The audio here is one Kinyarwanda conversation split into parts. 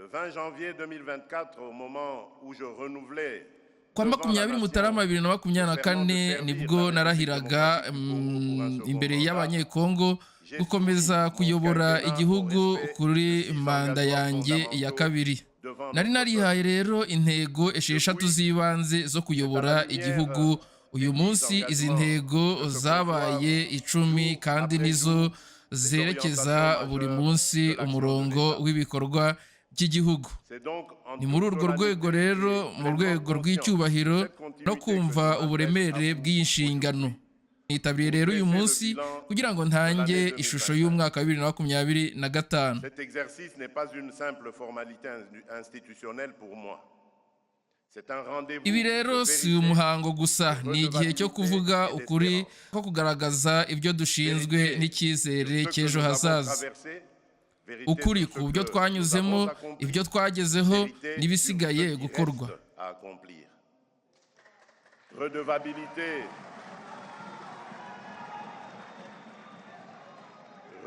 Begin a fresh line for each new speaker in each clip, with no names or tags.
Le 20 janvier 2024, au moment où je renouvelais
kwa 20 Mutarama 2024 nibwo narahiraga imbere y'abanyekongo gukomeza kuyobora igihugu kuri manda yanjye ya kabiri. Nari narihaye rero intego 6 z'ibanze zo kuyobora igihugu. Uyu munsi izi ntego zabaye 10 kandi nizo zerekeza buri munsi umurongo w'ibikorwa by'igihugu. Ni muri urwo rwego rero, mu rwego rw'icyubahiro no kumva uburemere bw'inshingano, nitabiriye rero uyu munsi kugira ngo ntange ishusho y'umwaka wa 2025.
Cet exercice n'est pas une simple formalité institutionnelle pour moi. C'est un rendez-vous.
Ibi rero si umuhango gusa, ni igihe cyo kuvuga ukuri ko kugaragaza ibyo dushinzwe n'icyizere cy'ejo hazaza. Ukuri ku byo twanyuzemo, ibyo twagezeho n'ibisigaye gukorwa.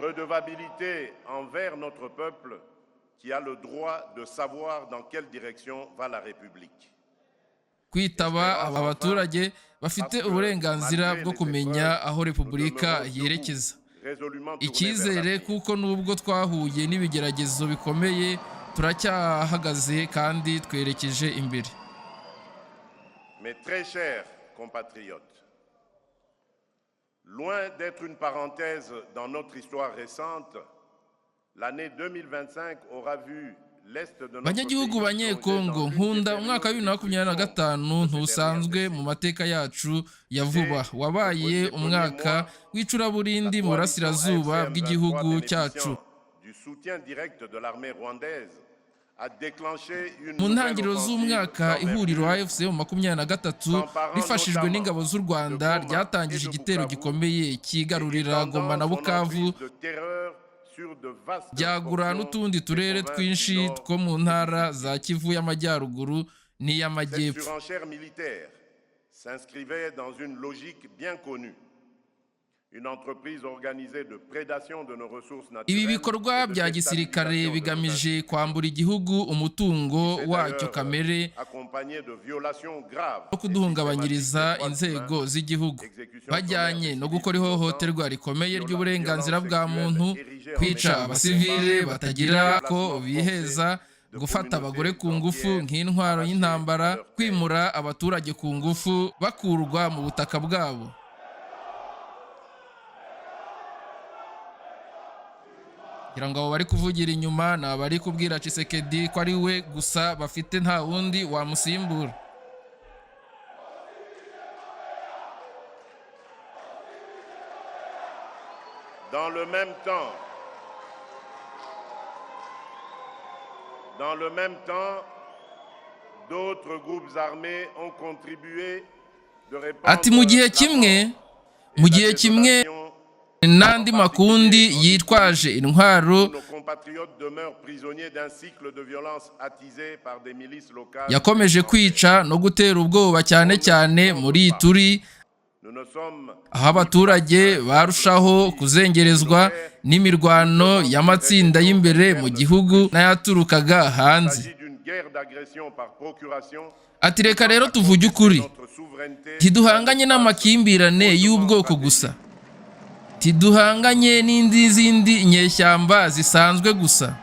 Redevabilité envers notre peuple qui a le droit de savoir dans quelle direction va la République.
Kwitaba aba baturage bafite uburenganzira bwo kumenya aho Repubulika yerekeza. Icyizere kuko nubwo twahuye n'ibigeragezo bikomeye turacyahagaze kandi twerekeje imbere.
Mes très chers compatriotes, loin d'être une parenthèse dans notre histoire récente, l'année 2025 aura vu
banyagihugu banyekongo, nkunda umwaka wa 2025 ntusanzwe mu mateka yacu ya vuba. Wabaye umwaka w'icuraburindi mu burasirazuba bw'igihugu cyacu. Mu ntangiriro z'umwaka ihuriro AFC mu 2023 rifashijwe n'ingabo z'u Rwanda ryatangije igitero gikomeye cyigarurira Goma na Bukavu, byagura n'utundi turere twinshi two mu ntara za Kivu y'Amajyaruguru n'iy'Amajyepfo. Ibi bikorwa bya gisirikare bigamije kwambura igihugu umutungo wacyo kamere no kuduhungabanyiriza inzego z'igihugu, bajyanye no gukora ihohoterwa rikomeye ry'uburenganzira bwa muntu, kwica abasivile batagira ko biheza, gufata abagore ku ngufu nk'intwaro y'intambara, kwimura abaturage ku ngufu bakurwa mu butaka bwabo. Kugira ngo abo bari kuvugira inyuma na bari kubwira Tshisekedi ko ari we gusa bafite nta wundi wamusimbura.
Dans le même temps, d'autres groupes armés ont contribué de répandre.
Ati mu gihe kimwe n'andi makundi yitwaje intwaro yakomeje kwica no gutera ubwoba cyane cyane muri Ituri, aho abaturage barushaho kuzengerezwa n'imirwano y'amatsinda y'imbere mu gihugu n'ayaturukaga hanze. Ati reka rero tuvuge ukuri, ntiduhanganye n'amakimbirane y'ubwoko gusa, ntiduhanganye n'izindi nyeshyamba zisanzwe gusa,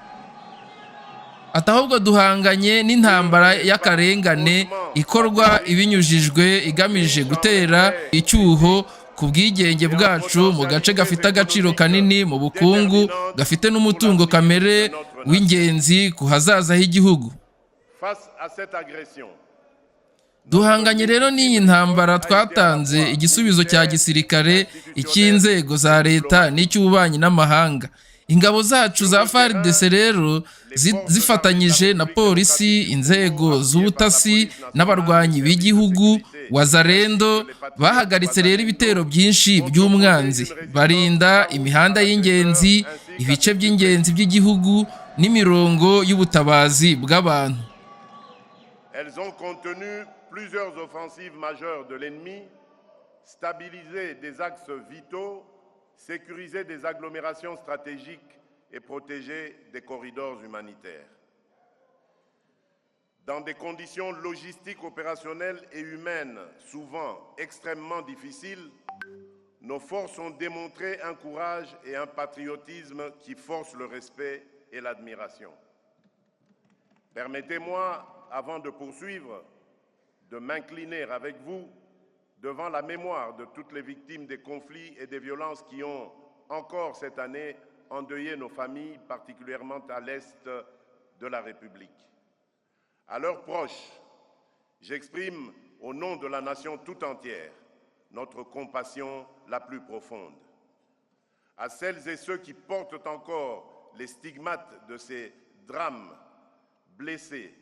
ati ahubwo duhanganye n'intambara y'akarengane ikorwa ibinyujijwe igamije gutera icyuho ku bwigenge bwacu mu gace gafite agaciro kanini mu bukungu, gafite n'umutungo kamere w'ingenzi ku hazaza h'igihugu. Duhanganye rero n'iyi ntambara, twatanze igisubizo cya gisirikare, icy'inzego za leta n'icy'ububanyi n'amahanga. Ingabo zacu za FARDC rero zifatanyije na polisi, inzego z'ubutasi n'abarwanyi b'igihugu wazarendo bahagaritse rero ibitero byinshi by'umwanzi, barinda imihanda y'ingenzi, ibice by'ingenzi by'igihugu n'imirongo y'ubutabazi bw'abantu.
Elles ont contenu plusieurs offensives majeures de l'ennemi, stabilisé des axes vitaux, sécuriser des agglomérations stratégiques et protéger des corridors humanitaires. Dans des conditions logistiques, opérationnelles et humaines souvent extrêmement difficiles, nos forces ont démontré un courage et un patriotisme qui forcent le respect et l'admiration. Permettez-moi, avant de poursuivre, de m'incliner avec vous devant la mémoire de toutes les victimes des conflits et des violences qui ont encore cette année endeuillé nos familles, particulièrement à l'est de la République. À leurs proches, j'exprime au nom de la nation tout entière notre compassion la plus profonde. À celles et ceux qui portent encore les stigmates de ces drames, blessés,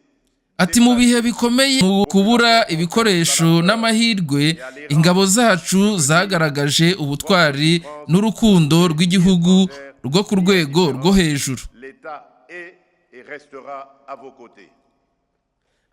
ati mu bihe bikomeye mu kubura ibikoresho n'amahirwe ingabo zacu zagaragaje ubutwari n'urukundo rw'igihugu rwo ku rwego rwo hejuru.
l'État est et restera à vos côtés.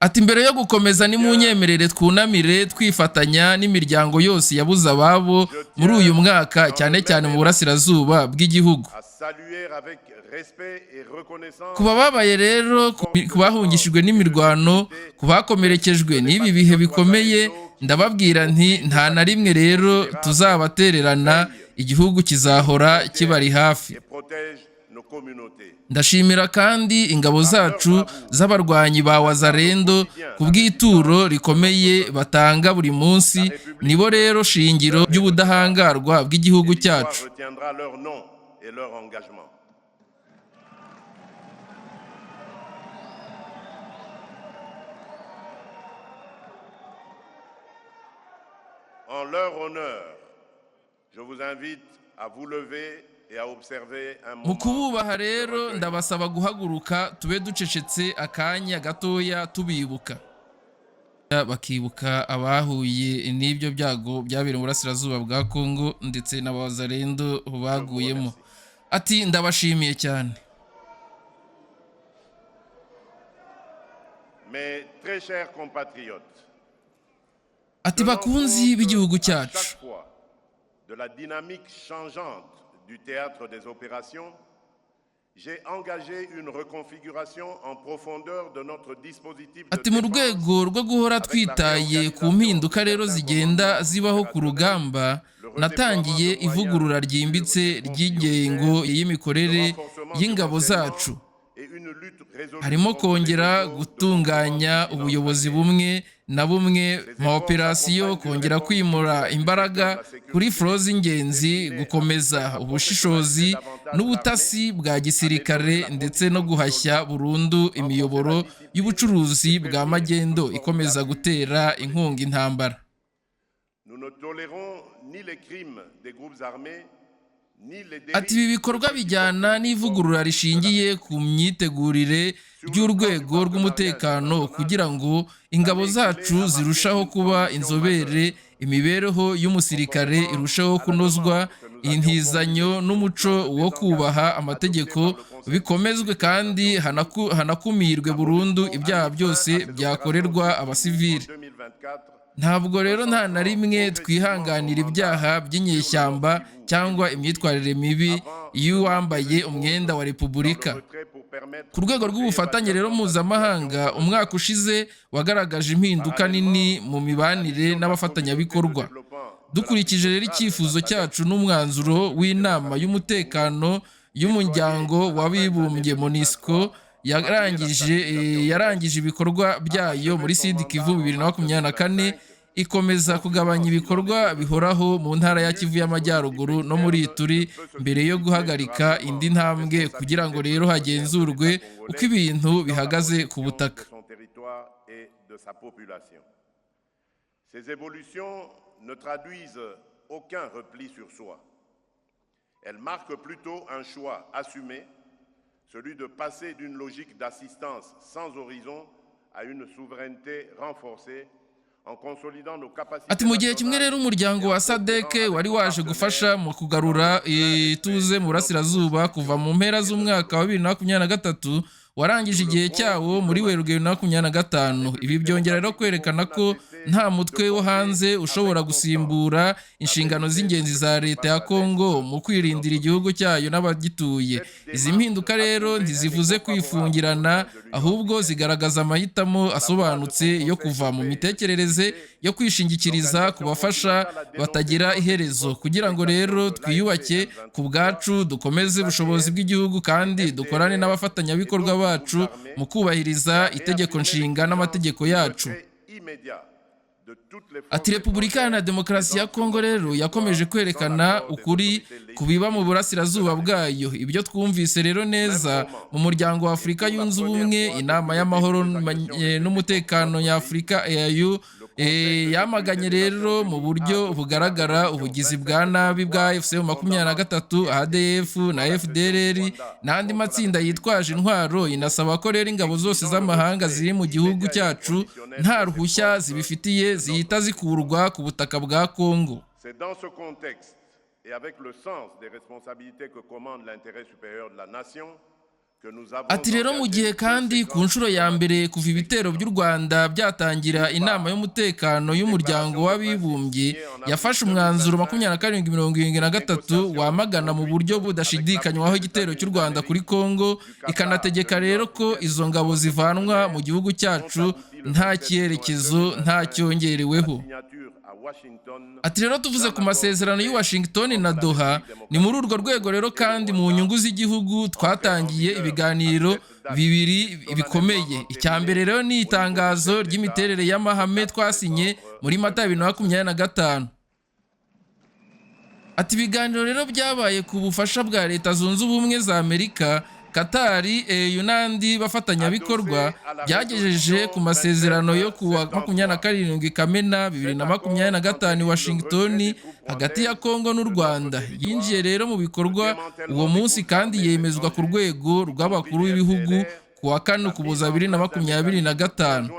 Ati mbere yo gukomeza nimunyemerere twunamire twifatanya n'imiryango yose yabuze ababo muri uyu mwaka cyane cyane mu burasirazuba bw'igihugu.
À saluer avec respect et reconnaissance
Ku bababaye rero, ku bahungishijwe n'imirwano, ku bakomerekejwe n'ibi bihe bikomeye, ndababwira nti nta na rimwe rero tuzabatererana, igihugu kizahora kibari hafi.
et protège nos communautés.
Ndashimira kandi ingabo zacu z'abarwanyi ba Wazalendo ku bw'ituro rikomeye batanga buri munsi, nibo rero shingiro ry'ubudahangarwa bw'igihugu cyacu.
L'histoire retiendra leur nom et leur engagement. En leur honneur, je vous invite à vous lever et à observer un
Mu
moment.
kububaha rero ndabasaba guhaguruka tube ducecetse akanya gatoya tubibuka. Bakibuka abahuye n'ibyo byago byabereye mu burasirazuba bwa Kongo ndetse n'Abazalendo baguyemo. Ati ndabashimiye cyane.
Mes très chers compatriotes,
Ati bakunzi b'igihugu
à
cyacu.
chaque fois de la dynamique changeante du théâtre des opérations, j'ai engagé une reconfiguration en profondeur de notre dispositif de
Ati mu
défense
rwego rwo guhora twitaye ku mpinduka rero zigenda zibaho ku rugamba, natangiye ivugurura ryimbitse ry'ingengo y'imikorere y'ingabo zacu.
et une lutte résolue
Harimo
contre
kongera
les réseaux
gutunganya
de
ubuyobozi bumwe na bumwe mu operasiyo, kongera kwimura imbaraga kuri furo z'ingenzi, gukomeza ubushishozi n'ubutasi bwa gisirikare ndetse no guhashya burundu imiyoboro y'ubucuruzi bwa magendo ikomeza gutera inkunga intambara.
Nous ne tolérons ni les crimes des groupes armés ni les
Ati
dérives
ibi bikorwa bijyana n'ivugurura rishingiye ku myitegurire ry'urwego rw'umutekano kugira ngo ingabo zacu zirushaho kuba inzobere, imibereho y'umusirikare irushaho kunozwa, intizanyo n'umuco wo kubaha amategeko bikomezwe kandi hanakumirwe burundu ibyaha byose byakorerwa abasivili.
2024
Ntabwo rero nta na rimwe twihanganira ibyaha by'inyeshyamba cyangwa imyitwarire mibi y'uwambaye umwenda wa Repubulika.
retrait pour permettre
Ku rwego rw'ubufatanye rero mpuzamahanga, umwaka ushize wagaragaje impinduka nini mu mibanire n'abafatanyabikorwa. Dukurikije rero icyifuzo cyacu n'umwanzuro w'inama y'umutekano y'umuryango w'abibumbye MONUSCO yarangije ibikorwa byayo muri Sud Kivu 2024, ikomeza kugabanya ibikorwa bihoraho mu ntara ya Kivu y'Amajyaruguru no muri Ituri mbere yo guhagarika indi ntambwe kugira ngo rero hagenzurwe uko ibintu bihagaze ku butaka.
de son territoire et de sa population. Ces évolutions ne traduisent aucun repli sur soi. Elles marquent plutôt un choix assumé, celui de passer d'une logique d'assistance sans horizon à une souveraineté renforcée en consolidant nos capacités.
Ati mu gihe kimwe rero umuryango wa SADC wari waje gufasha mu kugarura ituze mu burasirazuba kuva mu mpera z'umwaka wa 2023, warangije igihe cyawo muri Werurwe 2025. Ibi byongera rero kwerekana ko nta mutwe wo hanze ushobora gusimbura inshingano z'ingenzi za leta ya Kongo mu kwirindira igihugu cyayo n'abagituye. Izi mpinduka rero ntizivuze kwifungirana, ahubwo zigaragaza amahitamo asobanutse yo kuva mu mitekerereze yo kwishingikiriza ku bafasha batagira iherezo, kugira ngo rero twiyubake ku bwacu, dukomeze ubushobozi bw'igihugu kandi dukorane n'abafatanyabikorwa bacu mu kubahiriza itegeko nshinga n'amategeko yacu. Ati Repubulika Iharanira Demokarasi ya Kongo rero yakomeje kwerekana ukuri ku biba mu burasirazuba bwayo. Ibyo twumvise rero neza mu muryango wa Afurika Yunze Ubumwe, inama y'amahoro n'umutekano ya Afurika EAU yamaganye rero mu buryo bugaragara ubugizi bwa nabi bwa FC23, ADF na FDLR n'andi matsinda yitwaje intwaro. Inasaba ko rero ingabo zose z'amahanga ziri mu gihugu cyacu nta ruhushya zibifitiye zihita zikurwa ku butaka bwa Kongo.
C'est dans ce contexte et avec le sens des responsabilités que commande l'intérêt supérieur de la nation.
Ati rero mu gihe kandi ku nshuro ya mbere kuva ibitero by'u Rwanda byatangira, inama y'umutekano y'umuryango w'abibumbye yafashe umwanzuro 2773 wamagana mu buryo budashidikanywaho igitero cy'u Rwanda kuri Kongo, ikanategeka rero ko izo ngabo zivanwa mu gihugu cyacu nta cyerekezo, nta cyongereweho. Ati rero tuvuze ku masezerano y'u Washington na Doha, ni muri urwo rwego rero kandi mu nyungu z'igihugu twatangiye ibiganiro bibiri bikomeye. Icya mbere rero ni itangazo ry'imiterere y'amahame twasinye muri Mata 2025. Ati ibiganiro rero byabaye ku bufasha bwa Leta Zunze Ubumwe za Amerika, Katari, n'andi bafatanyabikorwa, byagejeje ku masezerano yo kuwa 27 Kamena 2025 Washington hagati ya Kongo n'u Rwanda. Yinjiye rero mu bikorwa uwo munsi kandi yemezwa ku rwego rw'abakuru b'ibihugu kuwa 4 Ukuboza 2025.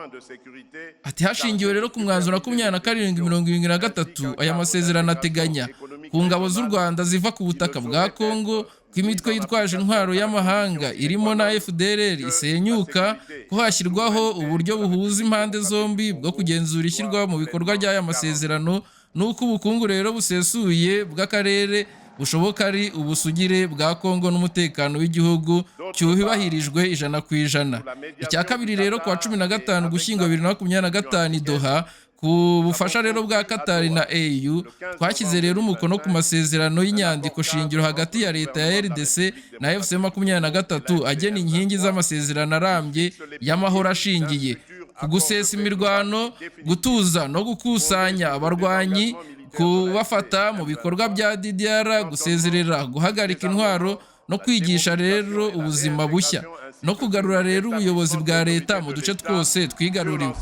Ati hashingiwe rero ku mwanzuro 27/73 aya masezerano ateganya ku ngabo z'u Rwanda ziva ku butaka bwa Kongo kw'imitwe yitwaje intwaro y'amahanga irimo na FDLR isenyuka, ko hashyirwaho uburyo buhuza impande zombi bwo kugenzura ishyirwa mu bikorwa ry'aya masezerano, n'uko ubukungu rero busesuye bw'akarere bushoboka ari ubusugire bwa Kongo n'umutekano w'igihugu cyubahirijwe 100%. Icya kabiri rero kuwa 15 Ugushyingo 2025 Doha, ku bufasha rero bwa Katari na AU, twashyize rero umukono ku masezerano y'inyandiko shingiro hagati ya leta ya RDC na FC23 agena inkingi z'amasezerano arambye y'amahoro ashingiye ku gusesa imirwano, gutuza no gukusanya abarwanyi, kubafata mu bikorwa bya DDR, gusezerera guhagarika intwaro no kwigisha rero ubuzima bushya, no kugarura rero ubuyobozi bwa leta mu duce twose twigaruriwe.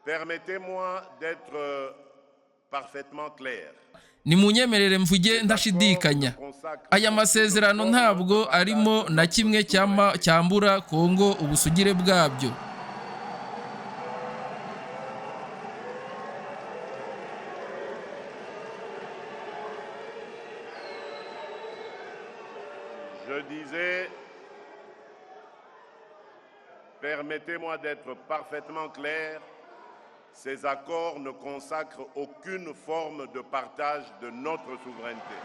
Permettez-moi d'être parfaitement clair.
Ni munyemerere mvuge ndashidikanya, aya masezerano ntabwo arimo na kimwe cyambura Kongo ubusugire bwabyo.
Je disais, permettez-moi d'être parfaitement clair. Ces accords ne consacrent aucune forme de partage de notre souveraineté.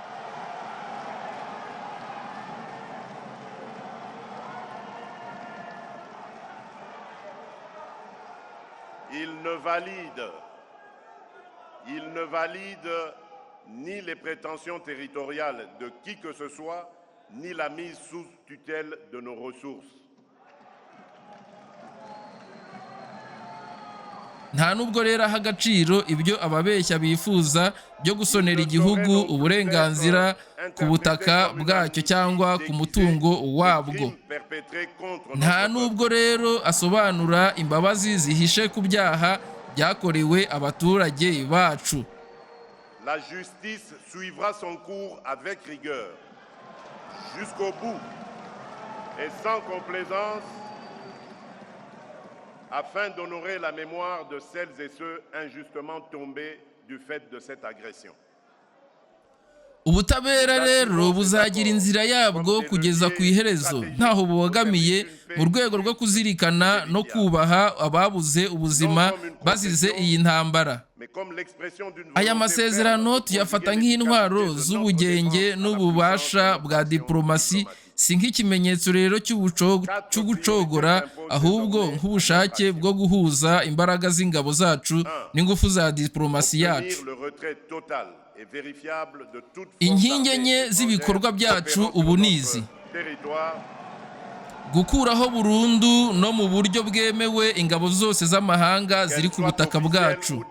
Ils ne valident ni les prétentions territoriales de qui que ce soit, ni la mise sous tutelle de nos ressources.
Nta nubwo rero aha agaciro ibyo ababeshya bifuza byo gusonera igihugu uburenganzira ku butaka bwacyo cyangwa ku mutungo wabwo. Nta nubwo rero asobanura imbabazi zihishe ku byaha byakorewe abaturage bacu.
La justice suivra son cours avec rigueur jusqu'au bout et sans complaisance, afin d'honorer la mémoire de celles et ceux injustement tombés du fait de cette agression.
ubutabera rero buzagira inzira yabwo kugeza ku iherezo ntaho bubogamiye mu rwego rwo kuzirikana no kubaha ababuze ubuzima bazize iyi ntambara. Aya masezerano tuyafata nk'intwaro z'ubugenge n'ububasha bwa diplomasi, si nk'ikimenyetso rero cy'ugucogora, ahubwo nk'ubushake bwo guhuza imbaraga z'ingabo zacu n'ingufu za diplomasi yacu. Inkingi enye z'ibikorwa byacu ubu ni izi: gukuraho burundu no mu buryo bwemewe ingabo zose z'amahanga ziri ku butaka bwacu,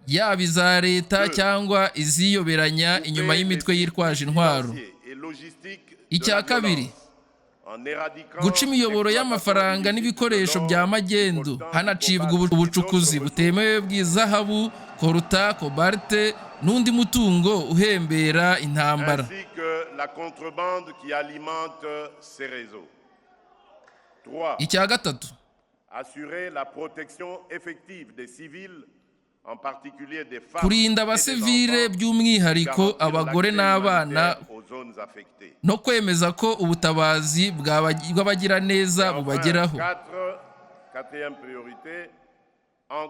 yaba iza leta cyangwa iziyoberanya inyuma y'imitwe yitwaje intwaro. Icya kabiri, guca imiyoboro y'amafaranga n'ibikoresho bya magendu, hanacibwa ubucukuzi butemewe bw'izahabu, koruta, kobalte n'undi mutungo uhembera intambara. Icya gatatu, kurinda abasivile by'umwihariko abagore n'abana no kwemeza ko ubutabazi bw'abagiraneza bubageraho.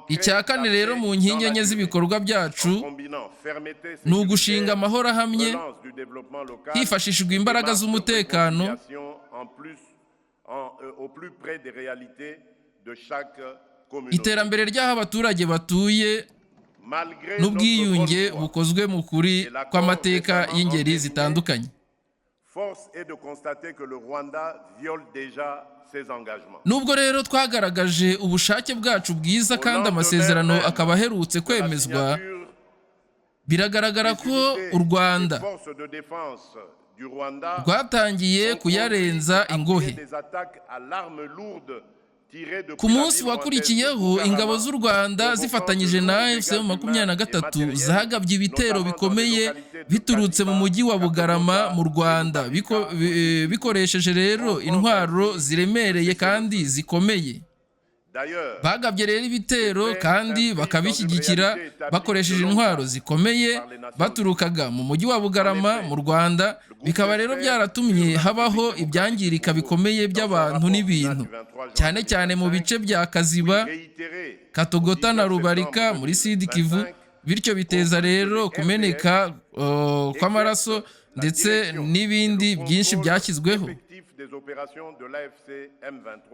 Icya kane rero mu nkingi enye z'ibikorwa byacu ni ugushinga amahoro ahamye hifashishijwe imbaraga z'umutekano, iterambere ry'aho abaturage batuye n'ubwiyunge bukozwe mu kuri kw'amateka y'ingeri zitandukanye. Nubwo rero twagaragaje ubushake bwacu bwiza kandi amasezerano akaba aherutse kwemezwa, biragaragara ko u Rwanda rwatangiye kuyarenza ingohe. Ku munsi wakurikiyeho, ingabo z'u Rwanda zifatanyije na AFC-M23 zahagabye ibitero bikomeye biturutse mu mujyi wa Bugarama mu Rwanda, bikoresheje rero intwaro ziremereye kandi zikomeye. Bagabye rero ibitero kandi bakabishyigikira bakoresheje intwaro zikomeye baturukaga mu mujyi wa Bugarama mu Rwanda, bikaba rero byaratumye habaho ibyangirika bikomeye by'abantu n'ibintu, cyane cyane mu bice bya Kaziba, Katogota na Rubarika muri Sud Kivu, bityo biteza rero kumeneka kw'amaraso ndetse n'ibindi byinshi byashyizweho.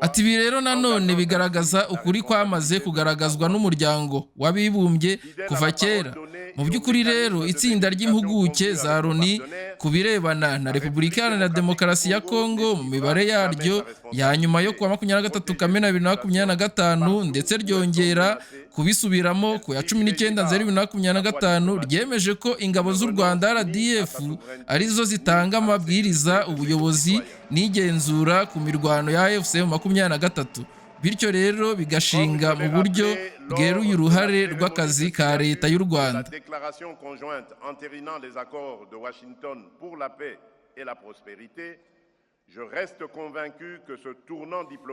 Ati ibi rero nanone bigaragaza ukuri kwamaze kugaragazwa n'umuryango w'abibumbye kuva kera. Mu by'ukuri rero itsinda ry'impuguke za Loni ku birebana na Repubulika Iharanira Demokarasi ya Kongo mu mibare yaryo ya nyuma yo kuwa 23 Kamena 2025 ndetse ryongera kubisubiramo ku ya 19 Nzeri 2025, ryemeje ko ingabo z'u Rwanda RDF arizo zitanga amabwiriza, ubuyobozi n'igenzura ku mirwano ya AFC-M23, bityo rero bigashinga mu buryo bweruye uruhare rw'akazi ka leta y'u Rwanda.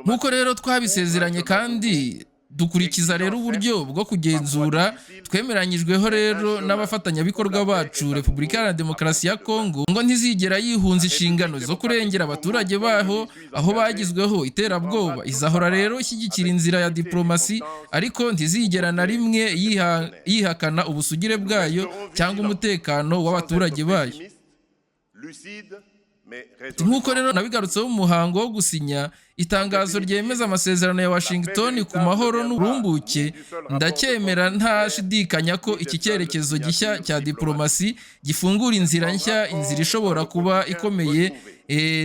Nk'uko rero twabisezeranye kandi dukurikiza rero uburyo bwo kugenzura twemeranyijweho rero n'abafatanyabikorwa bacu, Repubulika Iharanira Demokarasi ya Kongo ngo ntizigera yihunza inshingano zo kurengera abaturage baho aho bagizweho iterabwoba. Izahora rero ishyigikira inzira ya diplomasi, ariko ntizigera na rimwe yihakana ubusugire bwayo cyangwa umutekano w'abaturage bayo. Nk'uko rero nabigarutseho mu muhango wo gusinya itangazo ryemeza amasezerano ya Washington ku mahoro n'uburumbuke, ndacyemera ntashidikanya ko iki cyerekezo gishya cya diplomasi gifungura inzira nshya, inzira ishobora kuba ikomeye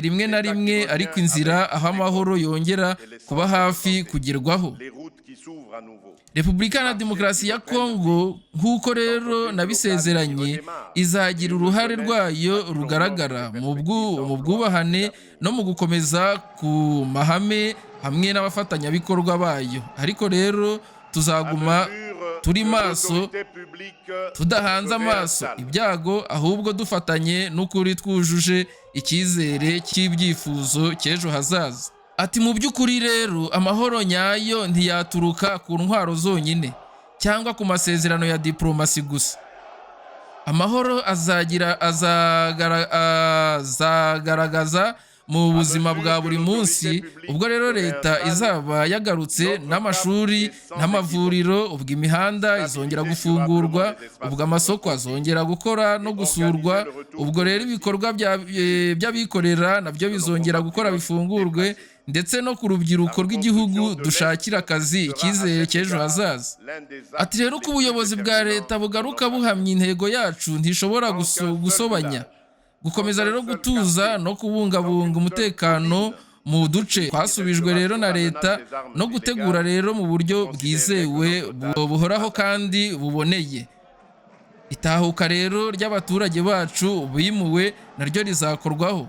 rimwe na rimwe, ariko inzira aho amahoro yongera kuba hafi kugerwaho. Repubulika Iharanira Demokarasi ya Kongo nk'uko rero nabisezeranye izagira uruhare rwayo rugaragara mu bwubahane no mu gukomeza ku mahame hamwe n'abafatanyabikorwa bayo, ariko rero tuzaguma turi maso, tudahanze amaso ibyago, ahubwo dufatanye n'ukuri, twujuje icyizere cy'ibyifuzo cy'ejo hazaza. Ati mu by'ukuri rero amahoro nyayo ntiyaturuka ku ntwaro zonyine cyangwa ku masezerano ya diplomasi gusa. amahoro azagaragaza mu buzima bwa buri munsi. Ubwo rero leta izaba yagarutse n'amashuri n'amavuriro, ubwo imihanda izongera gufungurwa, ubwo amasoko azongera gukora no gusurwa, ubwo rero ibikorwa by'abikorera nabyo bizongera gukora bifungurwe, ndetse no ku rubyiruko rw'igihugu dushakira akazi, icyizere cy'ejo hazaza. Ati rero ko ubuyobozi bwa leta bugaruka buhamya intego yacu ntishobora gusobanya, gukomeza rero gutuza no kubungabunga umutekano mu duce twasubijwe rero na leta, no gutegura rero mu buryo bwizewe buhoraho kandi buboneye. Itahuka rero ry'abaturage bacu bimuwe naryo rizakorwaho.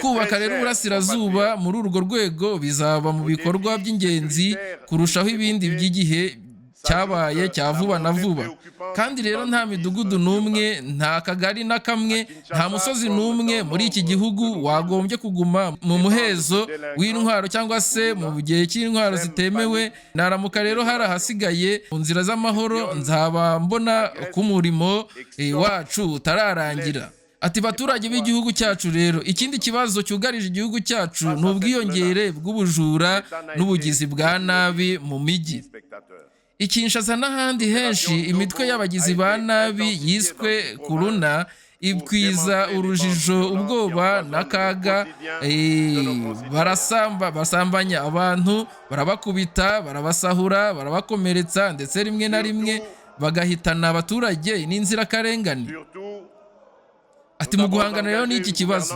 Kubaka rero uburasirazuba muri urwo rwego bizaba mu bikorwa by'ingenzi kurushaho ibindi by'igihe cyabaye cya vuba na vuba. Kandi rero nta midugudu n'umwe, nta kagari na kamwe, nta musozi n'umwe muri iki gihugu wagombye kuguma mu muhezo w'intwaro cyangwa se mu gihe cy'intwaro zitemewe. Naramuka rero hari ahasigaye mu nzira z'amahoro, nzaba mbona ko umurimo wacu utararangira. Ati baturage b'igihugu cyacu rero, ikindi kibazo cyugarije igihugu cyacu ni ubwiyongere bw'ubujura n'ubugizi bwa nabi mu mijyi. I Kinshasa n'ahandi henshi imitwe y'abagizi ba nabi yiswe kuruna ikwiza urujijo, ubwoba n'akaga. Basambanya abantu, barabakubita, barabasahura, barabakomeretsa, ndetse rimwe na rimwe bagahitana abaturage n'inzirakarengane. Ati mu guhangana rero n'iki kibazo,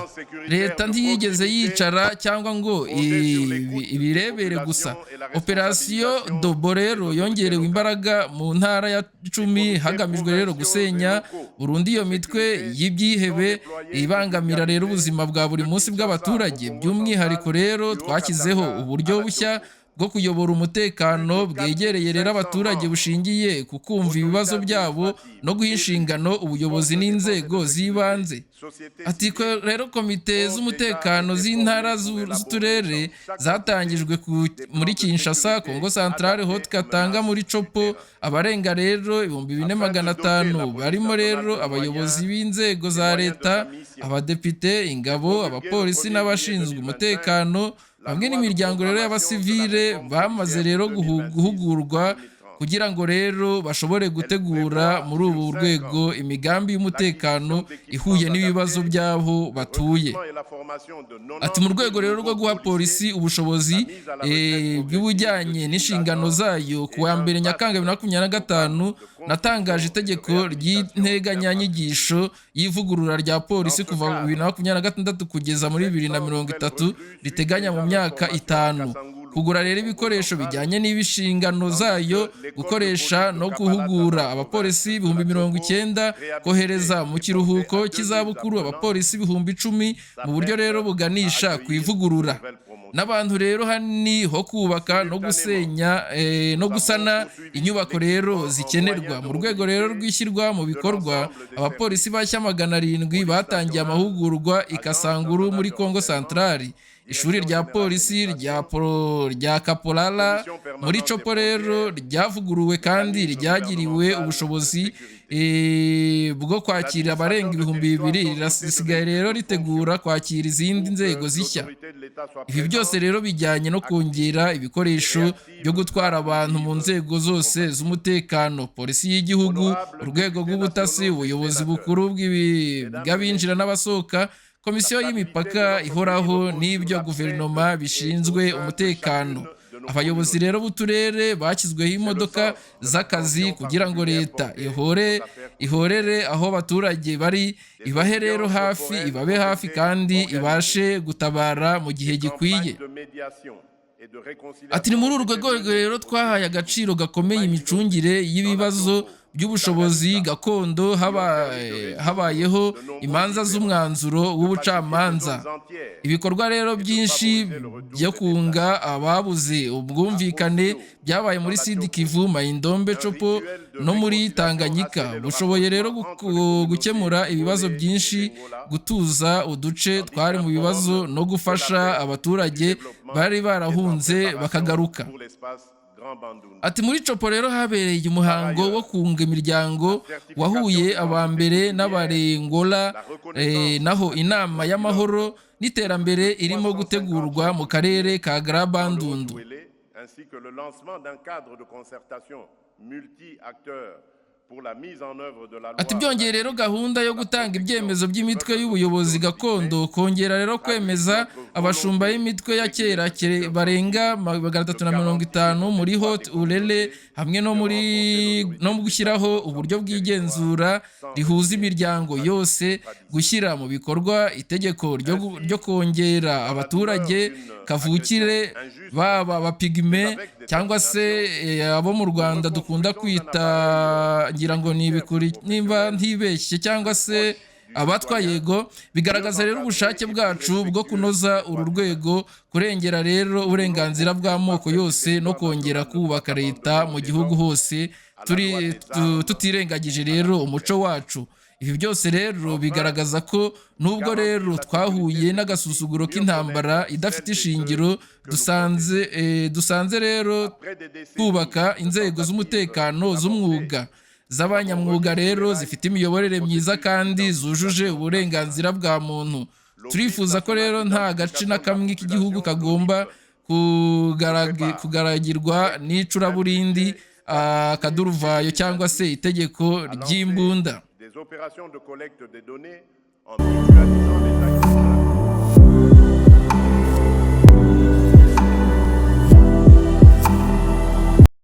leta ntiyigeze yicara cyangwa ngo ibirebere gusa. Operasiyo Dobo rero yongerewe imbaraga mu ntara ya 10 hagamijwe rero gusenya burundu iyo mitwe y'ibyihebe ibangamira rero ubuzima bwa buri munsi bw'abaturage. By'umwihariko rero twashyizeho uburyo bushya bwo kuyobora umutekano bwegereye rero abaturage, bushingiye ku kumva ibibazo byabo no guha inshingano ubuyobozi n'inzego z'ibanze. Ati rero komite z'umutekano z'intara z'uturere zatangijwe muri Kinshasa, Kongo Centrale, Haut Katanga, muri Chopo. Abarenga rero 2500 barimo rero abayobozi b'inzego za leta, abadepite, ingabo, abapolisi n'abashinzwe umutekano, hamwe n'imiryango rero y'abasivile bamaze rero guhugurwa kugira ngo rero bashobore gutegura muri ubu rwego imigambi y'umutekano ihuye n'ibibazo by'aho batuye. Ati mu rwego rero rwo guha polisi ubushobozi bw'ubujyanye n'inshingano zayo, ku wa 1 Nyakanga 2025 natangaje itegeko ry'integanyanyigisho y'ivugurura rya polisi kuva 2026 kugeza muri 2030 riteganya mu myaka 5 kugura rero ibikoresho bijyanye n'ibishingano zayo, gukoresha no guhugura abapolisi 90,000, kohereza mu kiruhuko cy'izabukuru abapolisi 10,000 mu buryo rero buganisha ku ivugurura. N'abantu rero hani ho kubaka no gusenya no gusana inyubako rero zikenerwa. Mu rwego rero rwishyirwa mu bikorwa, abapolisi bashya 700 batangiye amahugurwa i Kasanguru muri Kongo Centrale. Ishuri rya polisi rya Kapolala muri Chopo rero ryavuguruwe kandi ryagiriwe ubushobozi bwo kwakira abarenga 2,000. Risigaye rero ritegura kwakira izindi nzego zishya. Ibi byose rero bijyanye no kongera ibikoresho byo gutwara abantu mu nzego zose z'umutekano, polisi y'igihugu, urwego rw'ubutasi, ubuyobozi bukuru bw'abinjira n'abasohoka, komisiyo y'imipaka ihoraho n'ibyo guverinoma bishinzwe umutekano. Abayobozi rero b'uturere bashyizweho imodoka z'akazi kugira ngo leta ihorere aho abaturage bari, ibahe rero hafi, ibabe hafi kandi ibashe gutabara mu gihe gikwiye. Ati ni muri urwo rwego rero twahaye agaciro gakomeye imicungire y'ibibazo by'ubushobozi gakondo, habayeho imanza z'umwanzuro w'ubucamanza. Ibikorwa rero byinshi byo kunga ababuze ubwumvikane byabaye muri Sud Kivu, Mai-Ndombe, Chopo no muri Tanganyika. Bushoboye rero gukemura ibibazo byinshi, gutuza uduce twari mu bibazo no gufasha abaturage bari barahunze bakagaruka. ati muri copo rero habereye umuhango wo kunga imiryango wahuye abambere n'abarengola, naho inama y'amahoro n'iterambere irimo gutegurwa mu karere ka Grand Bandundu.
Ainsi que le lancement d'un cadre de concertation multi-acteurs pour la mise en œuvre de la loi.
Ati byongeye rero gahunda yo gutanga ibyemezo by'imitwe y'ubuyobozi gakondo, kongera rero kwemeza abashumba b'imitwe ya kera barenga 350 muri Haute Urele, hamwe no gushyiraho uburyo bw'igenzura rihuza imiryango yose, gushyira mu bikorwa itegeko ryo kongera abaturage kavukire, baba abapigme cyangwa se abo mu Rwanda dukunda kwita, ngira ngo nimba ntibeshye, cyangwa se abatwa yego. Bigaragaza rero ubushake bwacu bwo kunoza uru rwego, kurengera rero uburenganzira bw'amoko yose no kongera kubaka leta mu gihugu hose, tutirengagije rero umuco wacu. Ibi byose rero bigaragaza ko nubwo rero twahuye n'agasuzuguro k'intambara idafite ishingiro, dusanze rero kubaka inzego z'umutekano z'umwuga z'abanyamwuga rero zifite imiyoborere myiza kandi zujuje uburenganzira bwa muntu. Turifuza ko rero nta gace na kamwe k'igihugu kagomba kugaragirwa n'icuraburindi, akaduruvayo cyangwa se itegeko ry'imbunda.
Des opérations de collecte des données en mutualisant les actions